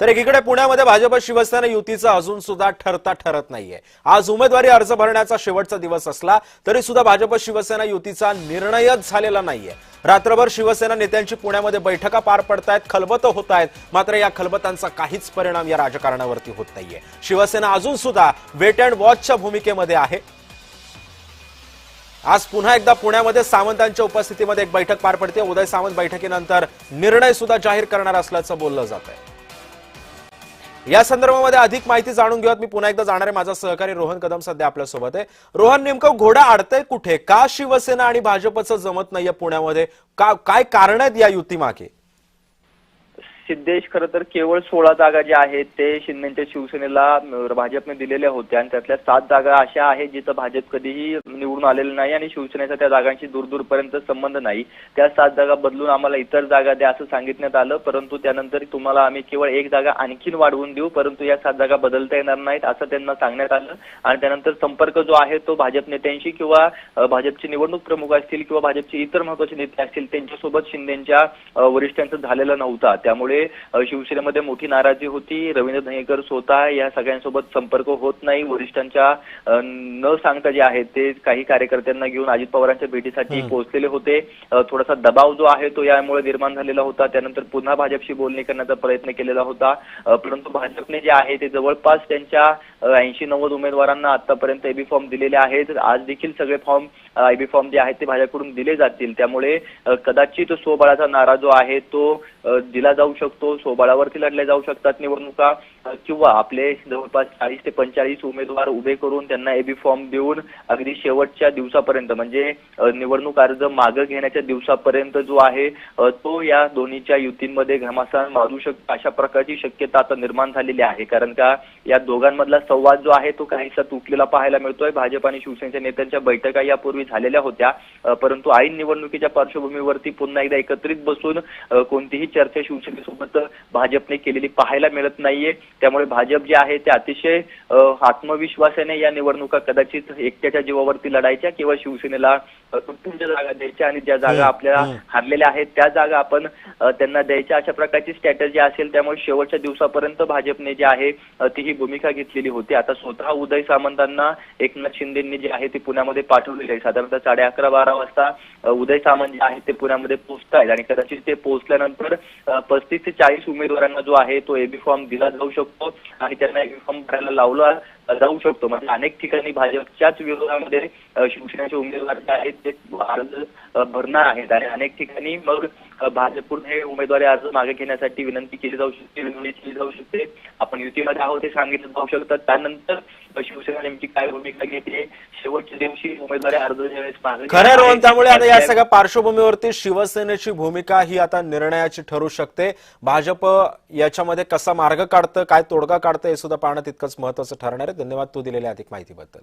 तर एकीकडे पुण्यामध्ये भाजप शिवसेना युतीचा अजून सुद्धा ठरत नाहीये। आज उमेदवारी अर्ज भरण्याचा शेवटचा दिवस असला तरी सुद्धा भाजप शिवसेना युतीचा निर्णयच झालेला नाहीये। रात्रभर शिवसेना नेत्यांची पुण्यामध्ये बैठका पार पडतायत, खलबतं होत आहेत, मात्र या खलबतांचा काहीच परिणाम या राजकारणावरती होत नाहीये। शिवसेना अजून सुद्धा वेट अँड वॉचच्या भूमिकेमध्ये आहे। आज पुन्हा एकदा पुण्यामध्ये सावंतांच्या उपस्थितीमध्ये एक बैठक पार पडते। उदय सामंत बैठकीनंतर निर्णय सुद्धा जाहीर करणार असल्याचं बोललं जात आहे। या संदर्भामध्ये अधिक माहिती जाणून घेऊयात। मी पुन्हा एकदा जाणार आहे, माझा सहकारी रोहन कदम सध्या आपल्या सोबत आहे। रोहन, नेमकं घोडा अडतंय कुठे? का शिवसेना आणि भाजपचं जमत नाहीये पुण्यामध्ये? काय कारण आहेत या युतीमागे? सिद्धेश, खरं तर केवळ 16 जागा ज्या आहेत ते शिंदेच्या शिवसेनेला भाजपने दिलेल्या होत्या आणि त्यातल्या 7 जागा अशा आहेत जिथं भाजप कधीही निवडून आलेलं नाही आणि शिवसेनेचा त्या जागांशी दूरपर्यंत संबंध नाही। त्या 7 जागा बदलून आम्हाला इतर जागा द्या असं सांगितण्यात आलं, परंतु त्यानंतर तुम्हाला आम्ही केवळ एक जागा आणखीन वाढवून देऊ, परंतु या 7 जागा बदलता येणार नाहीत असं त्यांना सांगण्यात आलं। आणि त्यानंतर संपर्क जो आहे तो भाजप नेत्यांशी किंवा भाजपचे निवडणूक प्रमुख असतील किंवा भाजपचे इतर महत्त्वाचे नेते असतील त्यांच्यासोबत शिंदेच्या वरिष्ठांचं झालेला नव्हता। त्यामुळे शिवसेनेमध्ये मोठी नाराजी होती। रवींद्र धंगेकर स्वतः या सगळ्यांसोबत संपर्क होत नाही, वरिष्ठांच्या न सांगता जे आहे ते काही कार्यकर्त्यांना घेऊन अजित पवारांच्या भेटीसाठी पोहोचलेले होते। थोडासा दबाव जो आहे तो यामुळे निर्माण झालेला होता। त्यानंतर पुन्हा भाजपशी बोलणी करण्याचा प्रयत्न केलेला होता, परंतु भाजपने जे आहे ते जवळपास त्यांच्या 80-90 उमेदवारांना आतापर्यंत एबी फॉर्म दिलेले आहेत। आज देखील सगळे फॉर्म एबी फॉर्म जे आहेत ते भाजपकडून दिले जातील। त्यामुळे कदाचित स्वबळाचा नारा जो आहे तो दिला जाऊ शकतो, स्वबळावरती लढल्या जाऊ शकतात निवडणुका, किंवा आपले जवळपास 40 ते 45 उमेदवार उभे करून त्यांना एबी फॉर्म देऊन अगदी शेवटच्या दिवसापर्यंत म्हणजे निवडणूक अर्ज मागे घेण्याच्या दिवसापर्यंत जो आहे तो या दोन्हीच्या युतींमध्ये घमासान मारू शकतो, अशा प्रकारची शक्यता आता निर्माण झालेली आहे। कारण का या दोघांमधला संवाद जो आहे तो काहीसा तुटलेला पाहायला मिळतोय। भाजप आणि शिवसेनेच्या नेत्यांच्या बैठका यापूर्वी झालेल्या होत्या, परंतु ऐन निवडणुकीच्या पार्श्वभूमीवरती पुन्हा एकदा एकत्रित बसून कोणतीही चर्चा शिवसेनेसोबत भाजपने केलेली पाहायला मिळत नाहीये। त्यामुळे भाजप जे आहे ते अतिशय आत्मविश्वासाने या निवडणुका कदाचित एकट्याच्या जीवावरती लढायच्या किंवा शिवसेनेला तुटपुंज जागा द्यायच्या आणि ज्या जागा आपल्याला हारलेल्या आहेत त्या जागा आपण त्यांना द्यायच्या, अशा प्रकारची स्ट्रॅटेजी असेल। त्यामुळे शेवटच्या दिवसापर्यंत भाजपने जे आहे ती ही भूमिका घेतलेली होती। आता स्वतः उदय सामंतांना एकनाथ शिंदेंनी जे आहे ते पुण्यामध्ये पाठवलेले आहे। साधारणतः 11:30-12 वाजता उदय सामंत जे आहे ते पुण्यामध्ये पोहोचतायत आणि कदाचित ते पोहोचल्यानंतर 35 ते 40 उमेदवारांना जो आहे तो एबी फॉर्म दिला जाऊ शकतो आणि त्यांना एबी फॉर्म भरायला लावला जाऊ शकतो। म्हणजे अनेक ठिकाणी भाजपच्याच विरोधामध्ये शिवसेनेचे उमेदवार जे आहेत ते अर्ज भरणार आहेत आणि अनेक ठिकाणी मग भाजपकडून हे उमेदवारी अर्ज मागे घेण्यासाठी विनंती केली जाऊ शकते, विनंती केली जाऊ शकते। आपण युतीमध्ये आहोत हे सांगितलं जाऊ शकतं। त्यानंतर शिवसेना नेमकी काय भूमिका घेते शेवटच्या दिवशी उमेदवारी अर्ज ज्यावेळेस मागे खरं रोहन, त्यामुळे आता या सगळ्या पार्श्वभूमीवरती शिवसेनेची भूमिका ही आता निर्णयाची ठरू शकते। भाजप याच्यामध्ये कसा मार्ग काढतं, काय तोडगा काढतं हे सुद्धा पाहणं तितकंच महत्त्वाचं ठरणार आहे। धन्यवाद तू दिलेल्या अधिक माहितीबद्दल।